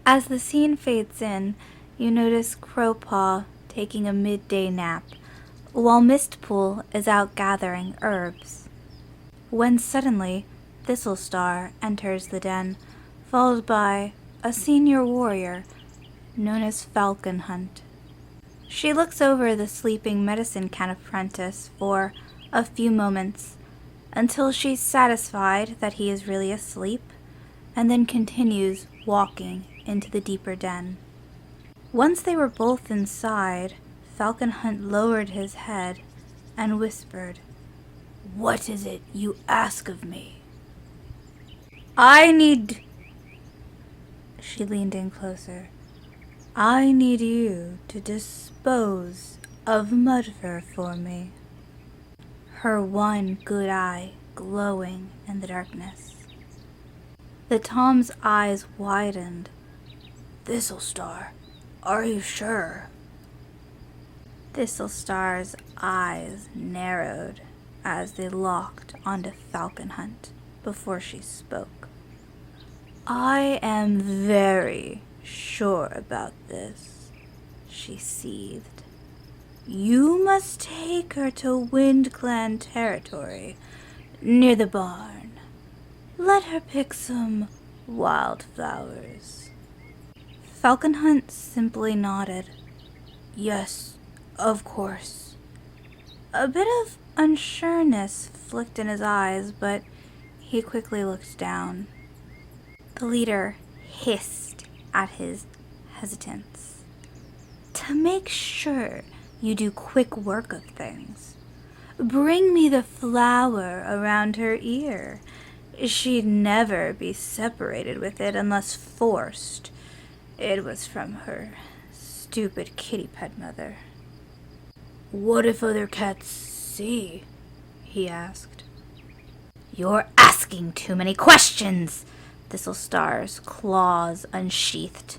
As the scene fades in, you notice Crowpaw taking a midday nap, while Mistpool is out gathering herbs. When suddenly, Thistlestar enters the den, followed by a senior warrior known as Falcon Hunt. She looks over the sleeping medicine can apprentice for a few moments until she's satisfied that he is really asleep, and then continues walking into the deeper den. Once they were both inside, Falcon Hunt lowered his head and whispered, "What is it you ask of me?" "I need..." She leaned in closer. "I need you to dispose of Mudfur for me." Her one good eye glowing in the darkness. The Tom's eyes widened. "Thistlestar, are you sure?" Thistlestar's eyes narrowed as they locked onto Falcon Hunt before she spoke. "I am very sure about this," she seethed. "You must take her to Wind Clan territory, near the barn. Let her pick some wildflowers." Falcon Hunt simply nodded. "Yes, of course." A bit of unsureness flicked in his eyes, but he quickly looked down. The leader hissed at his hesitance. "To make sure you do quick work of things, bring me the flower around her ear. She'd never be separated with it unless forced. It was from her stupid kitty pet mother." "What if other cats see?" he asked. "You're asking too many questions!" Thistlestar's claws unsheathed.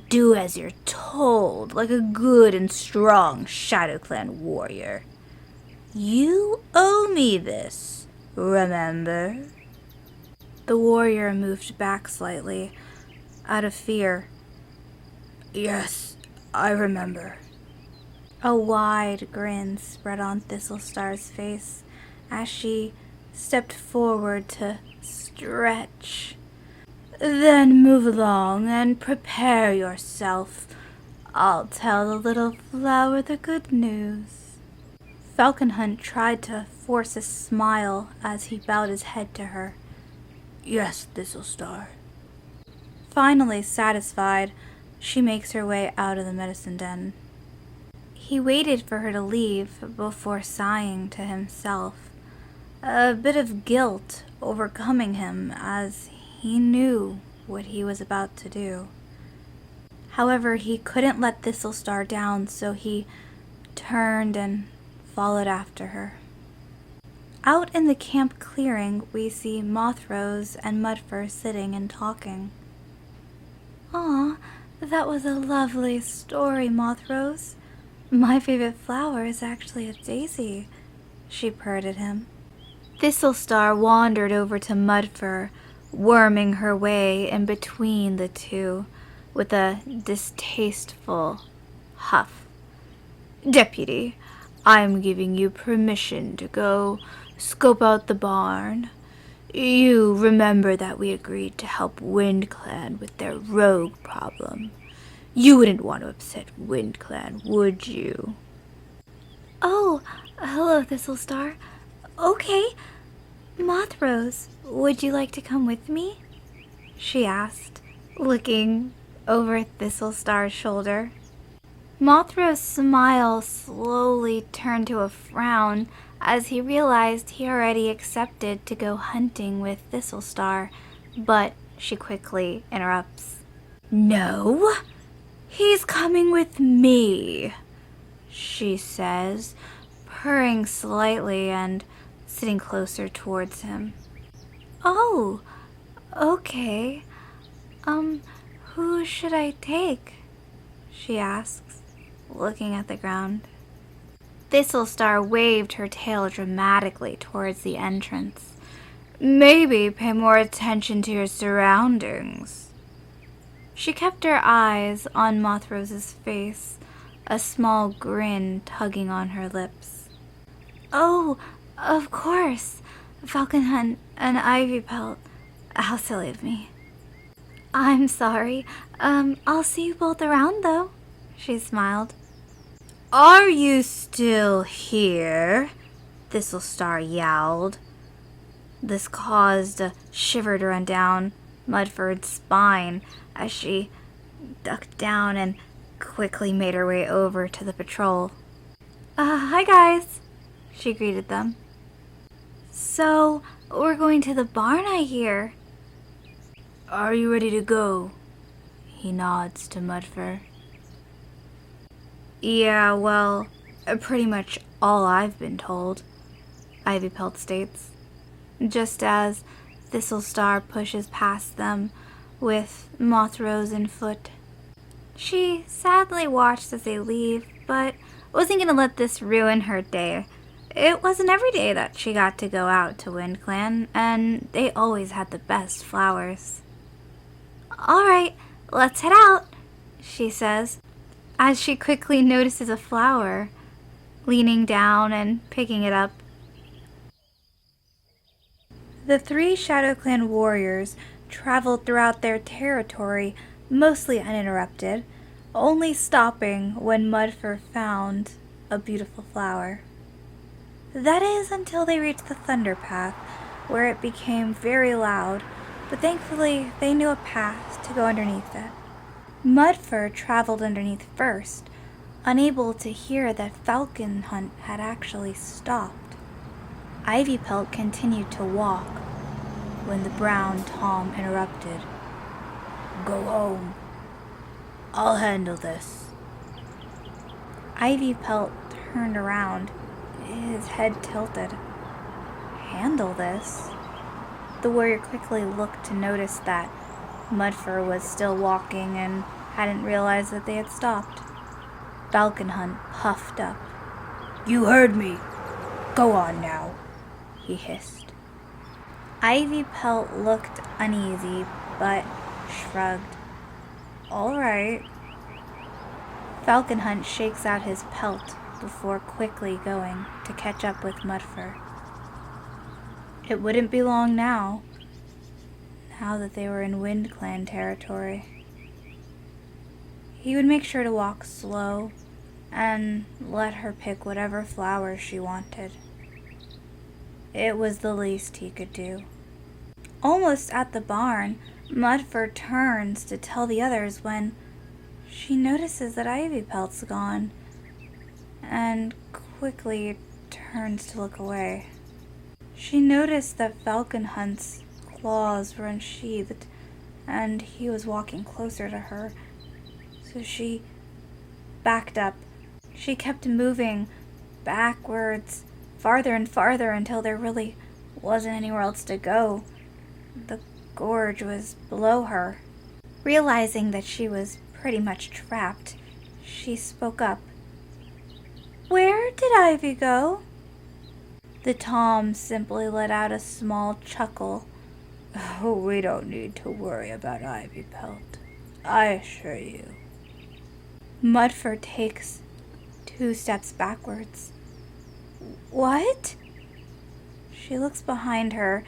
"Do as you're told, like a good and strong Shadow Clan warrior. You owe me this, remember?" The warrior moved back slightly, out of fear. "Yes, I remember." A wide grin spread on Thistlestar's face as she stepped forward to stretch. "Then move along and prepare yourself. I'll tell the little flower the good news." Falcon Hunt tried to force a smile as he bowed his head to her. "Yes, Thistlestar." Finally satisfied, she makes her way out of the medicine den. He waited for her to leave before sighing to himself, a bit of guilt overcoming him as he knew what he was about to do. However, he couldn't let Thistlestar down, so he turned and followed after her. Out in the camp clearing, we see Mothrose and Mudfur sitting and talking. "Aw, that was a lovely story, Mothrose. My favorite flower is actually a daisy," she purred at him. Thistlestar wandered over to Mudfur, worming her way in between the two with a distasteful huff. "Deputy, I'm giving you permission to go scope out the barn. You remember that we agreed to help Wind Clan with their rogue problem. You wouldn't want to upset Wind Clan, would you?" "Oh, hello, Thistlestar. Okay. Mothrose, would you like to come with me?" she asked, looking over Thistlestar's shoulder. Mothrose's smile slowly turned to a frown as he realized he already accepted to go hunting with Thistlestar, but she quickly interrupts. "No, he's coming with me," she says, purring slightly and sitting closer towards him. "Oh, okay. Who should I take?" she asks, looking at the ground. Thistlestar waved her tail dramatically towards the entrance. "Maybe pay more attention to your surroundings." She kept her eyes on Mothrose's face, a small grin tugging on her lips. "Oh, of course, Falcon Hunt and Ivy Pelt. How silly of me." "I'm sorry. I'll see you both around, though," she smiled. "Are you still here?" Littlestar yowled. This caused a shiver to run down Mudfur's spine as she ducked down and quickly made her way over to the patrol. Hi guys," she greeted them. "So, we're going to the barn, I hear." "Are you ready to go?" He nods to Mudfur. "Yeah, well, pretty much all I've been told," Ivypelt states, just as Littlestar pushes past them with Mothros in foot. She sadly watched as they leave, but wasn't going to let this ruin her day. It wasn't every day that she got to go out to WindClan, and they always had the best flowers. "All right, let's head out," she says, as she quickly notices a flower, leaning down and picking it up. The 3 ShadowClan warriors traveled throughout their territory, mostly uninterrupted, only stopping when Mudfur found a beautiful flower. That is until they reached the Thunder Path, where it became very loud, but thankfully they knew a path to go underneath it. Mudfur traveled underneath first, unable to hear that Falcon Hunt had actually stopped. Ivypelt continued to walk when the brown Tom interrupted. "Go home. I'll handle this." Ivypelt turned around, his head tilted. "Handle this?" The warrior quickly looked to notice that Mudfur was still walking and hadn't realized that they had stopped. Falcon Hunt puffed up. "You heard me. Go on now," he hissed. Ivypelt looked uneasy, but shrugged. "All right." Falcon Hunt shakes out his pelt before quickly going to catch up with Mudfur. It wouldn't be long now that they were in WindClan territory. He would make sure to walk slow and let her pick whatever flowers she wanted. It was the least he could do. Almost at the barn, Mudfur turns to tell the others when she notices that Ivypelt's gone and quickly turns to look away. She noticed that Falcon Hunt's claws were unsheathed and he was walking closer to her, so she backed up. She kept moving backwards, farther and farther until there really wasn't anywhere else to go. The gorge was below her. Realizing that she was pretty much trapped, she spoke up. "Where did Ivy go?" The Tom simply let out a small chuckle. "Oh, we don't need to worry about Ivypelt, I assure you." Mudfur takes 2 steps backwards. "What?" She looks behind her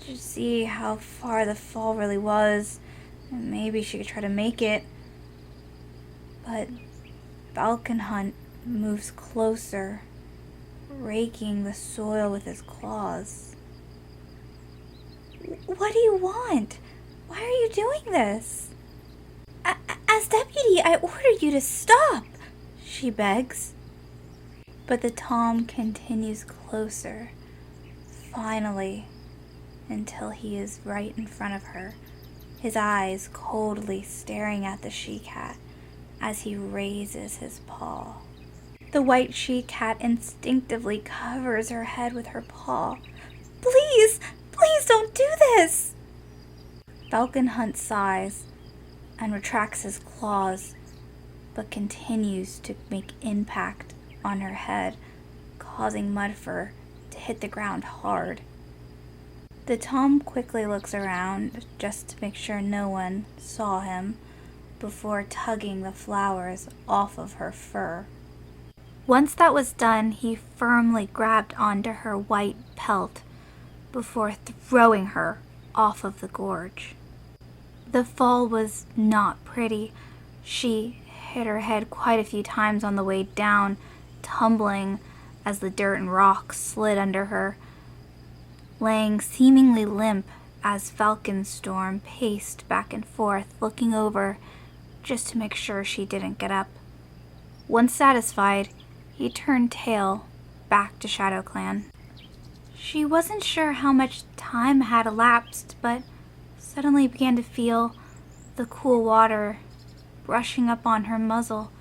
to see how far the fall really was, and maybe she could try to make it. But Falcon Hunt moves closer, raking the soil with his claws. "What do you want? Why are you doing this?" As deputy, I order you to stop," she begs. But the Tom continues closer, finally, until he is right in front of her, his eyes coldly staring at the she-cat as he raises his paw. The white she-cat instinctively covers her head with her paw. Please don't do this!" Falcon Hunt sighs and retracts his claws, but continues to make impact on her head, causing Mudfur to hit the ground hard. The Tom quickly looks around just to make sure no one saw him, before tugging the flowers off of her fur. Once that was done, he firmly grabbed onto her white pelt before throwing her off of the gorge. The fall was not pretty. She hit her head quite a few times on the way down, tumbling as the dirt and rocks slid under her, laying seemingly limp as Falconstorm paced back and forth, looking over just to make sure she didn't get up. Once satisfied, he turned tail back to ShadowClan. She wasn't sure how much time had elapsed, but suddenly began to feel the cool water brushing up on her muzzle,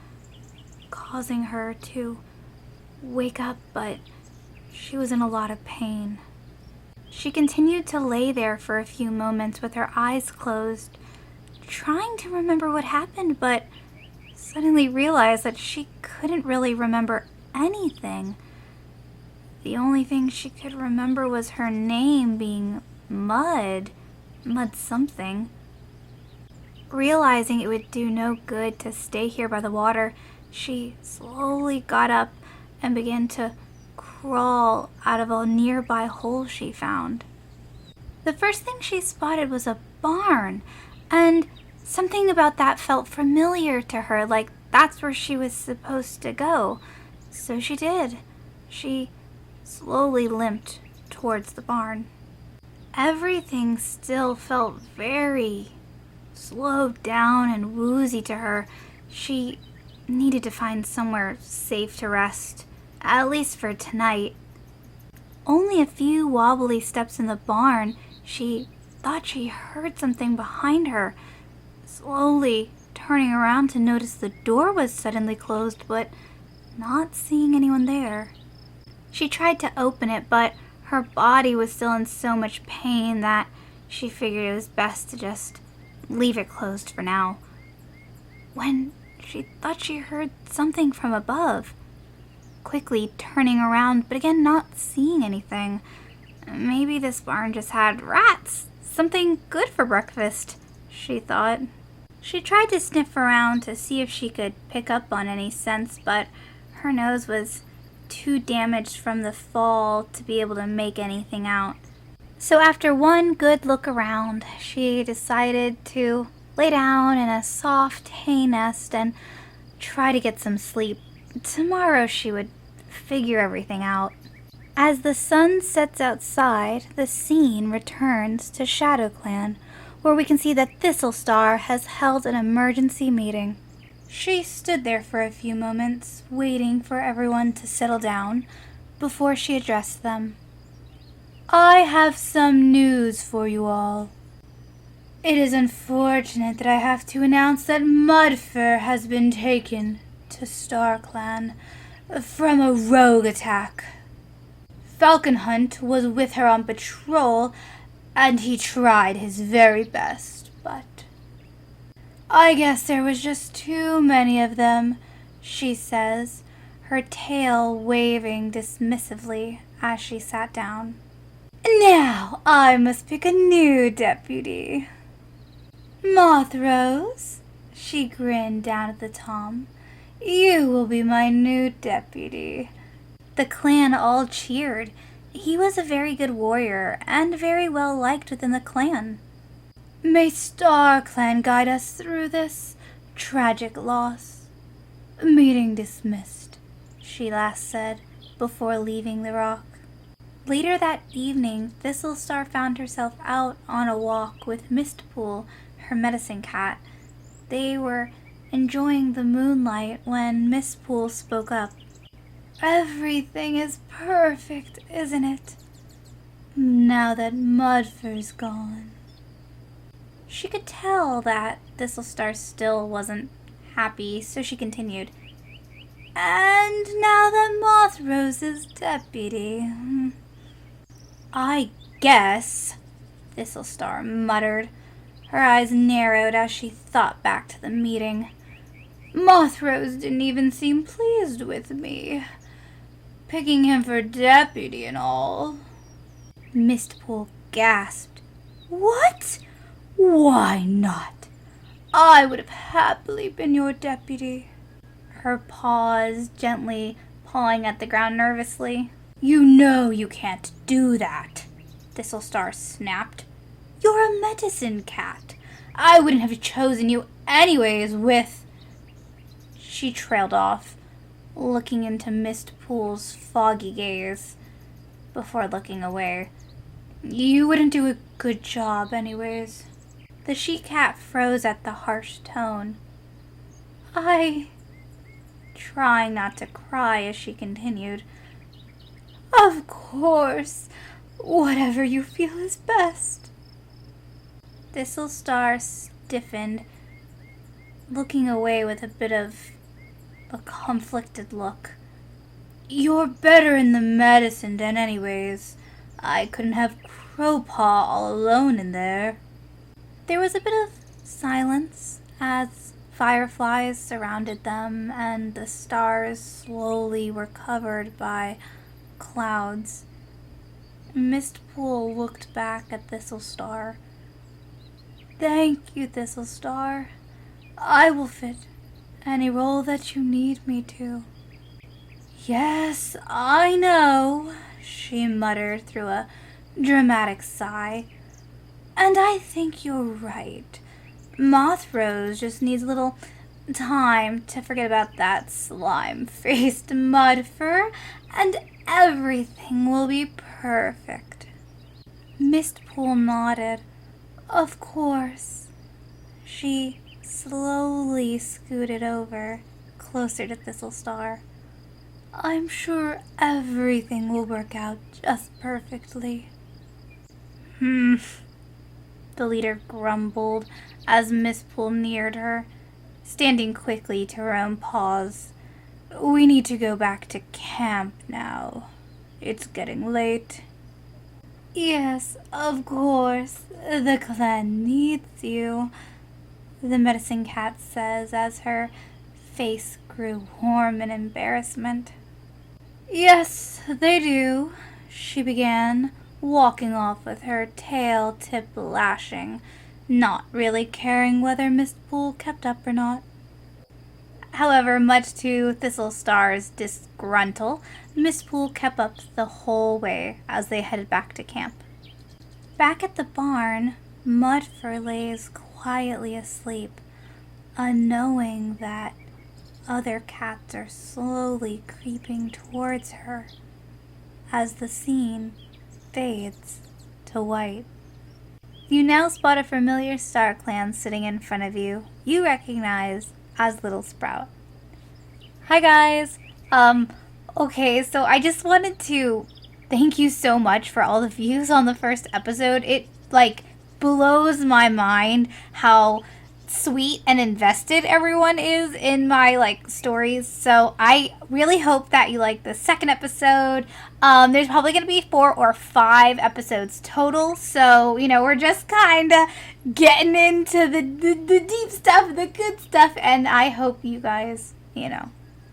causing her to wake up, but she was in a lot of pain. She continued to lay there for a few moments with her eyes closed, trying to remember what happened, but suddenly realized that she couldn't really remember anything. The only thing she could remember was her name being Mud something. Realizing it would do no good to stay here by the water, she slowly got up and began to crawl out of a nearby hole she found. The first thing she spotted was a barn, and something about that felt familiar to her, like that's where she was supposed to go. So she did. She slowly limped towards the barn. Everything still felt very slowed down and woozy to her. She needed to find somewhere safe to rest, at least for tonight. Only a few wobbly steps in the barn, she thought she heard something behind her. Slowly turning around to notice the door was suddenly closed, but not seeing anyone there. She tried to open it, but her body was still in so much pain that she figured it was best to just leave it closed for now, when she thought she heard something from above. Quickly turning around, but again not seeing anything. Maybe this barn just had rats. Something good for breakfast, she thought. She tried to sniff around to see if she could pick up on any scents, but her nose was too damaged from the fall to be able to make anything out. So after one good look around, she decided to lay down in a soft hay nest and try to get some sleep. Tomorrow she would figure everything out. As the sun sets outside, the scene returns to ShadowClan, where we can see that Littlesprout has held an emergency meeting. She stood there for a few moments, waiting for everyone to settle down before she addressed them. I have some news for you all. It is unfortunate that I have to announce that Mudfur has been taken to StarClan from a rogue attack. Falcon Hunt was with her on patrol, and he tried his very best, but I guess there was just too many of them, she says, her tail waving dismissively as she sat down. Now I must pick a new deputy. Moth-Rose, she grinned down at the Tom. You will be my new deputy. The clan all cheered. He was a very good warrior and very well liked within the clan. May StarClan guide us through this tragic loss. Meeting dismissed, she last said before leaving the rock. Later that evening, Littlesprout found herself out on a walk with Mistpool, her medicine cat. They were enjoying the moonlight when Mistpool spoke up. Everything is perfect, isn't it? Now that Mudfur's gone. She could tell that Littlesprout still wasn't happy, so she continued. And now that Moth-Rose is deputy. I guess, Littlesprout muttered. Her eyes narrowed as she thought back to the meeting. Moth-Rose didn't even seem pleased with me. Picking him for deputy and all. Mistpool gasped. What? Why not? I would have happily been your deputy. Her paws gently pawing at the ground nervously. You know you can't do that, Thistlestar snapped. You're a medicine cat. I wouldn't have chosen you anyways with... She trailed off, looking into Mistpool's foggy gaze, before looking away. You wouldn't do a good job anyways. The she-cat froze at the harsh tone. Trying not to cry as she continued. Of course, whatever you feel is best. Thistlestar stiffened, looking away with a bit of a conflicted look. You're better in the medicine den anyways. I couldn't have Crowpaw all alone in there. There was a bit of silence as fireflies surrounded them and the stars slowly were covered by clouds. Mistpool looked back at Thistlestar. Thank you, Thistlestar. I will fit any role that you need me to. Yes, I know, she muttered through a dramatic sigh. And I think you're right. Moth-Rose just needs a little time to forget about that slime-faced Mudfur, and everything will be perfect. Mistpool nodded. Of course. She slowly scooted over, closer to Thistlestar. I'm sure everything will work out just perfectly. The leader grumbled as Mistpool neared her, standing quickly to her own paws. We need to go back to camp now. It's getting late. Yes, of course. The clan needs you, the medicine cat says as her face grew warm in embarrassment. Yes, they do, she began, walking off with her tail tip lashing, not really caring whether Mistpool kept up or not. However, much to Thistlestar's disgruntle, Mistpool kept up the whole way as they headed back to camp. Back at the barn, Mudfur lays quietly asleep, unknowing that other cats are slowly creeping towards her as the scene fades to white. You now spot a familiar Star Clan sitting in front of you. You recognize as Littlesprout. Hi guys! Okay, so I just wanted to thank you so much for all the views on the first episode. It, blows my mind how sweet and invested everyone is in my, stories. So I really hope that you like the second episode. There's probably going to be 4 or 5 episodes total. So, we're just kind of getting into the deep stuff, the good stuff. And I hope you guys,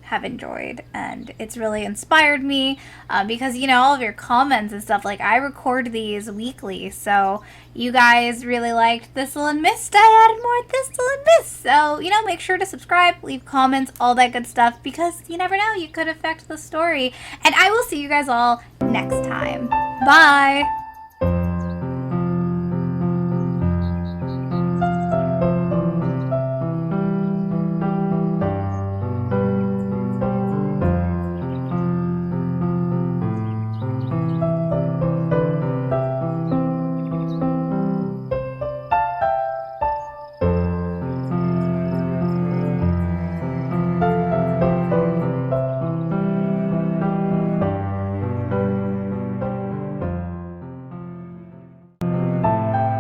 have enjoyed, and it's really inspired me because all of your comments and stuff, I record these weekly, so you guys really liked Thistle and Mist. I added more Thistle and Mist, so make sure to subscribe, leave comments, all that good stuff, because you never know, you could affect the story. And I will see you guys all next time. Bye.